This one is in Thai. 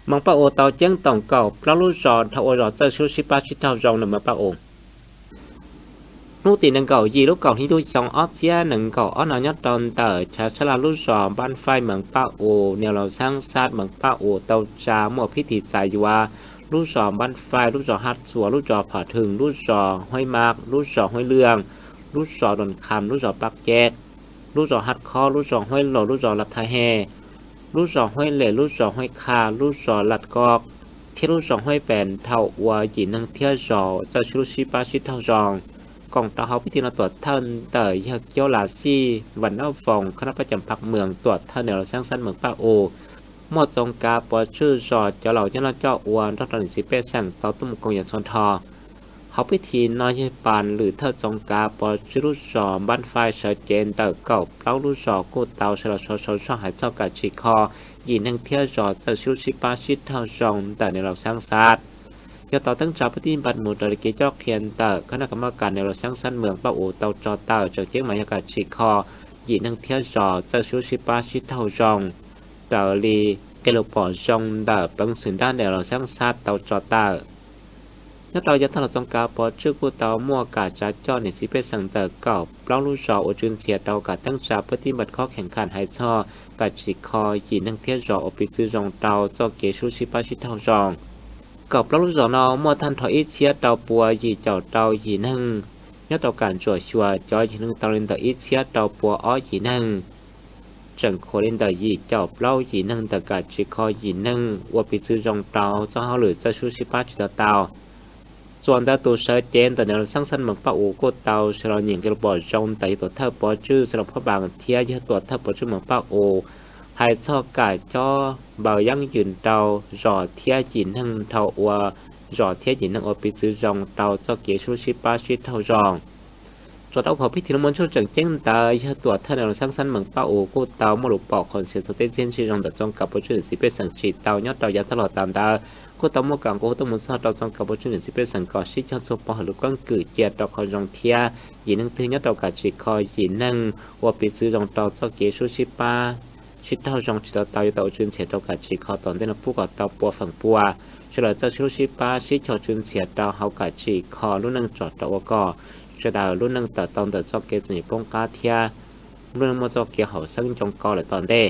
มองป้าโอเตาเจ้งต่องเก่าพระลูกจอดทาโอรอเจอชูชิปาชิเท่าจองหนึ่งมาป้าโอลูกตีหนึ่งเก่ายีลูกเก่าที่ดูจองออสเจียหนึ่งเก่าอ้อนเอายอดตอนเตอชาชลาลูกจอบ้านไฟเหมืองป้าโอแนวเราสร้างซาดเหมืองป้าโอเตาจาหมวพิธีใจอยู่ว่าลูกจอบ้านไฟลูกจอฮัดสัวลูกจอผ่าถึงลูกจอห้อยมากลูกจอห้อยเรืองลูกจอดนคำลูกจอปักแจ๊กลูกจอฮัดคอลูกจอห้อยหล่อลูกจอลัดทะแฮลูกจอห้อยเหล่ลูกจอห้อยคาลูกจอลัดกอกเที่ยวลูกจอห้อยแปนเท่าวัวหญิงนั่งเที่ยวจอเจ้าชูชิปาชิเท่าจองกองตาเขาพิธีนตรวจท่านเตยยเกี้ยวลาซี่วันเล่าฟองคณะประจำพักเมืองตรวจท่านแนวสร้างสรรค์เมืองป้าโอหมดจงกาปอชื่อจอเจ้าเหล่าเจ้าเจ้าอวนรัตนสิเปสั่งเตาตุ้มกงอย่างชนทอเขาพิธีน้อยปานหรือเธอจงกาปอชื่อลูกจอบ้านไฟเฉยเจนเตอเก่าเล้าลูกจอกูเตาเฉลชชช่องหายเจ้ากัดฉีคอยินนั่งเที่ยวจอเจ้าชูชิปาชิเท่าจองแต่ในเราสร้างศาสตร์ยอต่อตั้งชาวปฏิบัติหมู่ตระเกียจอกเขียนเตอคณะกรรมการในเราสร้างสรรค์เมืองป้าอูเตาจอเตอจากเจียงหมายกาศฉีคอยินนั่งเที่ยวจอเจ้าชูชิปาชิเท่าจองเตอลีเกลปอจงเตอปังสินด้านในเราสร้างศาสตร์เตาจอเตอยอต่อยัดถนนจงกาปอชื่อกูเตามั่วกาจัดจ้อในสิเปสั่งเตอเก่าเล่าลูกจอโอจุนเสียเตากาตั้งชาวปฏิบัติข้อแข่งขันหายช่อกัดฉีคอยินนั่งเที่ยวจออปิซื้อจงเตาเจ้าเกชูชิปาชิเท่าจองกับเราลูกจอนอมอทันถอยเชียเตาปัวยีเจ้าเตายีนั่งยอดต่อการจั่วชัวจอยยีนั่งเตาเล่นต่ออีเชียเตาปัวอ้อยีนั่งจังโคเล่นต่อยีเจ้าเล่ายีนั่งต่อการชิคอยีนั่งวัวปิซื้อจงเตาเจ้าเขาหรือเจ้าชูชิปาชิเตาส่วนตาตัวเชเจนแต่ในเราสร้างสรรค์เหมือนป้าอูก็เตาฉลองหญิงกระบอกจงแต่ตัวเท่าปอชื่อสำหรับพ่อบางเทียยตัวเท่าปอชื่อเหมือนป้าโอให้ชอบกายจ้อเบายั่งยืนเตาจอเทียจินทั้งเท่าอัวจอเทียจินทั้งอปิซื้อจงเตาเจ้าเกียชูชิปาชิเท่าจองจอดเอาขอพิธีละมนช่วยจังเจ้งตายตัวเท่าในเราสร้างสรรค์เหมือนป้าโอก็เตาหมลุปอกคอนเสิร์ตเต้นเช่นชื่อจงแต่จงกับปอชื่อสิเป็นสังชีเตายอดเตายาตลอดตามตาก็ต้องมกังก็ต้องมุสาเราจงกับปอชื่อสิเป็นสังกอชิชอนโซปอหรือก้อนกือเจียดดอกคอนจงเทียยินนั่งถึงยอดดอกกาจิคอยยินนั่งว่าปิซื้อจงเตาเจ้าเกียชูชิปาชิดเท่าจงชิดเตาอยู่เตาจุนเสียเตากาชีคอตอนได้นผู้ก่อเตาปัวฝั่งปัวเฉลยเจ้าชิชิปาชิดเฉาจุนเสียเตาเฮากาชีคอรุ่นนั่งจอดเตาก็จะดาวรุ่นนั่งเตาตอนเตาจอกเกจนิปงกาเทียรุ่นนั่งมอจอกเกียเฮาซึ่งจงกอเลยตอนได้